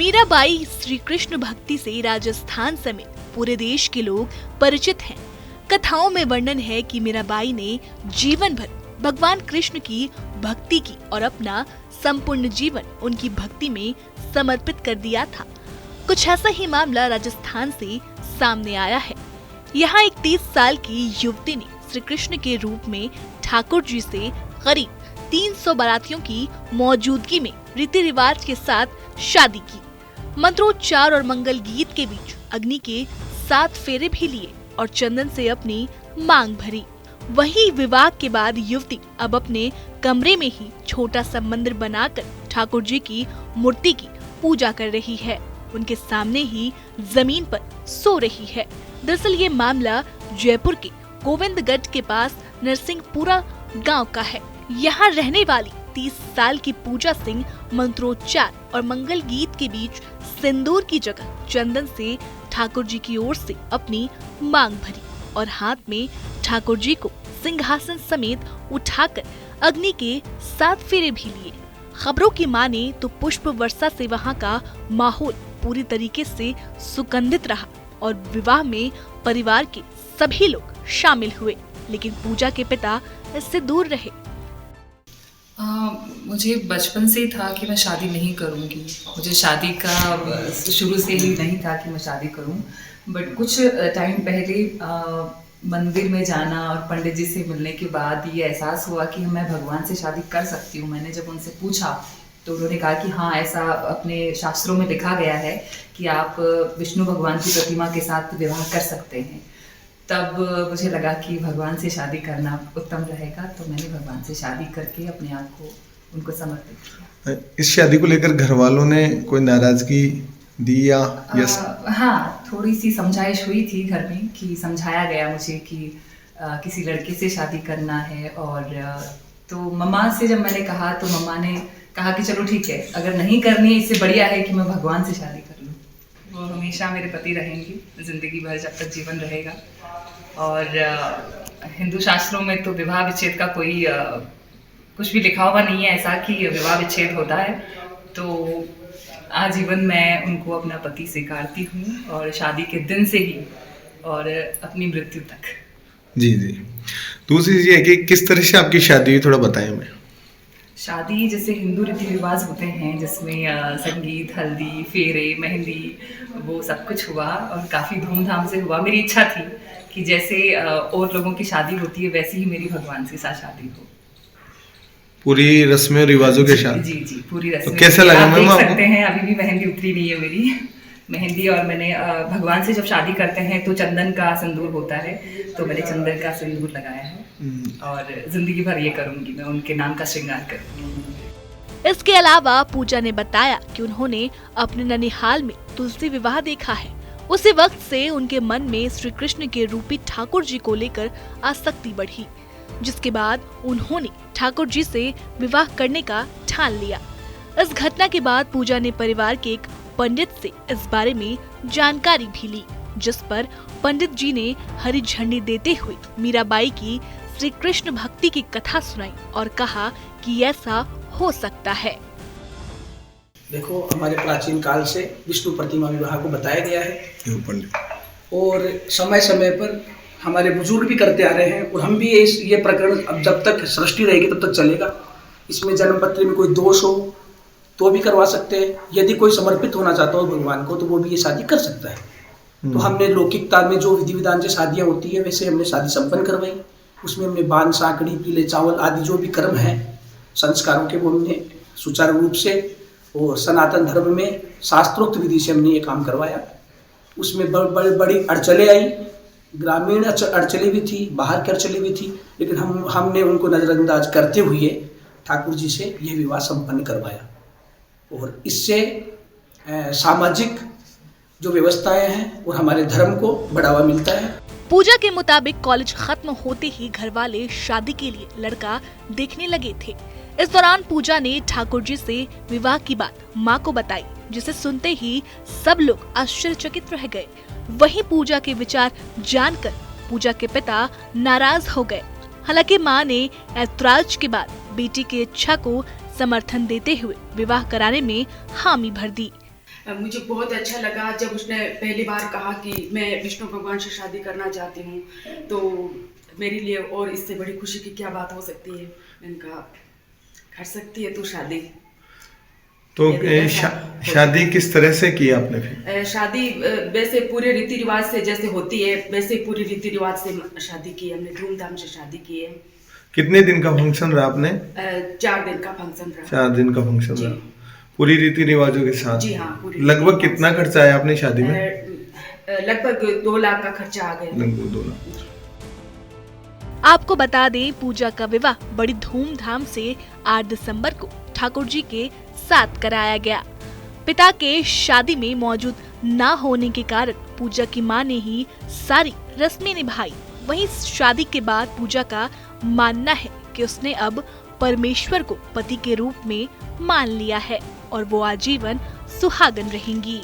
मीराबाई श्री कृष्ण भक्ति से राजस्थान समेत पूरे देश के लोग परिचित हैं। कथाओं में वर्णन है कि मीराबाई ने जीवन भर भगवान कृष्ण की भक्ति की और अपना संपूर्ण जीवन उनकी भक्ति में समर्पित कर दिया था। कुछ ऐसा ही मामला राजस्थान से सामने आया है। यहाँ एक 30 साल की युवती ने श्री कृष्ण के रूप में ठाकुर जी से करीब 300 बारातियों की मौजूदगी में रीति रिवाज के साथ शादी की। मंत्रोच्चार और मंगल गीत के बीच अग्नि के 7 फेरे भी लिए और चंदन से अपनी मांग भरी। वहीं विवाह के बाद युवती अब अपने कमरे में ही छोटा सा मंदिर बनाकर ठाकुर जी की मूर्ति की पूजा कर रही है। उनके सामने ही जमीन पर सो रही है। दरअसल ये मामला जयपुर के गोविंदगढ़ के पास नरसिंहपुरा गांव का है। यहाँ रहने वाली 30 साल की पूजा सिंह मंत्रोच्चार और मंगल गीत के बीच सिंदूर की जगह चंदन से ठाकुर जी की ओर से अपनी मांग भरी और हाथ में ठाकुर जी को सिंहासन समेत उठाकर अग्नि के 7 फेरे भी लिए। खबरों की माने तो पुष्प वर्षा से वहां का माहौल पूरी तरीके से सुगंधित रहा और विवाह में परिवार के सभी लोग शामिल हुए, लेकिन पूजा के पिता इससे दूर रहे। मुझे बचपन से ही था कि मैं शादी नहीं करूंगी। मुझे शादी का शुरू से ही नहीं था कि मैं शादी करूं। बट कुछ टाइम पहले मंदिर में जाना और पंडित जी से मिलने के बाद ये एहसास हुआ कि मैं भगवान से शादी कर सकती हूँ। मैंने जब उनसे पूछा तो उन्होंने कहा कि हाँ, ऐसा अपने शास्त्रों में लिखा गया है कि आप विष्णु भगवान की प्रतिमा के साथ विवाह कर सकते हैं। तब मुझे लगा कि भगवान से शादी करना उत्तम रहेगा, तो मैंने भगवान से शादी करके अपने आप को उनको समर्पित किया। इस शादी को लेकर घर वालों ने कोई नाराजगी दी या हाँ, थोड़ी सी समझाइश हुई थी घर में कि समझाया गया मुझे कि किसी लड़के से शादी करना है। और तो मम्मा से जब मैंने कहा तो मम्मा ने कहा कि चलो ठीक है, अगर नहीं करनी है इससे बढ़िया है कि मैं भगवान से शादी कर लूँ। वो हमेशा मेरे पति रहेंगे जिंदगी भर, जब तक जीवन रहेगा। और हिंदू शास्त्रों में तो विवाह विच्छेद का कोई कुछ भी लिखा हुआ नहीं है ऐसा कि विवाह विच्छेद होता है। तो आजीवन मैं उनको अपना पति स्वीकारती हूँ और शादी के दिन से ही और अपनी मृत्यु तक। जी। दूसरी चीज है कि किस तरह से आपकी शादी हुई, थोड़ा बताएं हमें। शादी जैसे हिंदू रीति रिवाज होते हैं जिसमें संगीत, हल्दी, फेरे, मेहंदी, वो सब कुछ हुआ और काफ़ी धूमधाम से हुआ। मेरी इच्छा थी कि जैसे और लोगों की शादी होती है वैसे ही मेरी भगवान के साथ शादी हो, पूरी रस्में और रिवाजों के साथ। जी, पूरी रस्में। तो कैसा लगा आप मैम देख आपको? सकते हैं अभी भी मेहंदी उतरी नहीं है मेरी मेहंदी। और मैंने भगवान से जब शादी करते हैं तो चंदन का सिंदूर होता है, तो मैंने चंदन का सिंदूर लगाया है और जिंदगी भर ये करूंगी, मैं उनके नाम का श्रृंगार करूंगी। इसके अलावा पूजा ने बताया कि उन्होंने अपने ननिहाल में तुलसी विवाह देखा है। उसी वक्त से उनके मन में श्री कृष्ण के रूपी ठाकुर जी को लेकर आसक्ति बढ़ी, जिसके बाद उन्होंने ठाकुर जी से विवाह करने का ठान लिया। इस घटना के बाद पूजा ने परिवार के एक पंडित से इस बारे में जानकारी भी ली, जिस पर पंडित जी ने हरी झंडी देते हुए मीराबाई की श्री कृष्ण भक्ति की कथा सुनाई और कहा कि ऐसा हो सकता है। देखो, हमारे प्राचीन काल से विष्णु प्रतिमा विवाह को बताया गया है और समय समय पर हमारे बुजुर्ग भी करते आ रहे हैं और हम भी ये प्रकरण अब जब तक सृष्टि रहेगी तब तक चलेगा। इसमें जन्मपत्री में कोई दोष हो तो भी करवा सकते हैं। यदि कोई समर्पित होना चाहता हो भगवान को तो वो भी ये शादी कर सकता है। तो हमने लौकिकता में जो विधि विधान से शादियाँ होती है वैसे हमने शादी संपन्न करवाई। उसमें हमने बान, साकड़ी, पीले चावल आदि जो भी कर्म हैं संस्कारों के वो हमने सुचारू रूप से और सनातन धर्म में शास्त्रोक्त विधि से हमने ये काम करवाया। उसमें बड़ी अड़चलें आई, ग्रामीण अड़चलें भी थी, बाहर की अड़चलें भी थी, लेकिन हमने उनको नज़रअंदाज करते हुए ठाकुर जी से यह विवाह संपन्न करवाया। और इससे सामाजिक जो व्यवस्थाएं हैं और हमारे धर्म को बढ़ावा मिलता है। पूजा के मुताबिक कॉलेज खत्म होते ही घर वाले शादी के लिए लड़का देखने लगे थे। इस दौरान पूजा ने ठाकुर जी से विवाह की बात मां को बताई, जिसे सुनते ही सब लोग आश्चर्यचकित रह गए। वहीं पूजा के विचार जानकर पूजा के पिता नाराज हो गए। हालांकि मां ने ऐतराज के बाद बेटी की इच्छा को समर्थन देते हुए विवाह कराने में हामी भर दी। मुझे बहुत अच्छा लगा जब उसने पहली बार कहा कि मैं विष्णु भगवान से शादी करना चाहती हूँ, तो मेरे लिए और इससे बड़ी खुशी की क्या बात हो सकती है। मैंने कहा कर सकती है तू शादी। तो यदि ऐसा शादी किस तरह से की आपने फिर? शादी वैसे पूरे रीति रिवाज से जैसे होती है वैसे पूरी रीति रिवाज से शादी की है हमने, धूमधाम से शादी की है। कितने दिन का फंक्शन रहा आपने? 4 दिन का फंक्शन रहा। 4 दिन का फंक्शन जी। रहा, पूरी रीति रिवाजों के साथ? जी हाँ, पूरी लगभग रीति कितना खर्चा आया आपने शादी में? लगभग 2 लाख का खर्चा आ गया। लगभग 2 लाख। आपको बता दें, पूजा का विवाह बड़ी धूमधाम से 8 दिसंबर को ठाकुर जी के साथ कराया गया। पिता के शादी में मौजूद ना होने के कारण पूजा की मां ने ही सारी रस्में निभाई। वहीं शादी के बाद पूजा का मानना है कि उसने अब परमेश्वर को पति के रूप में मान लिया है और वो आजीवन सुहागन रहेंगी।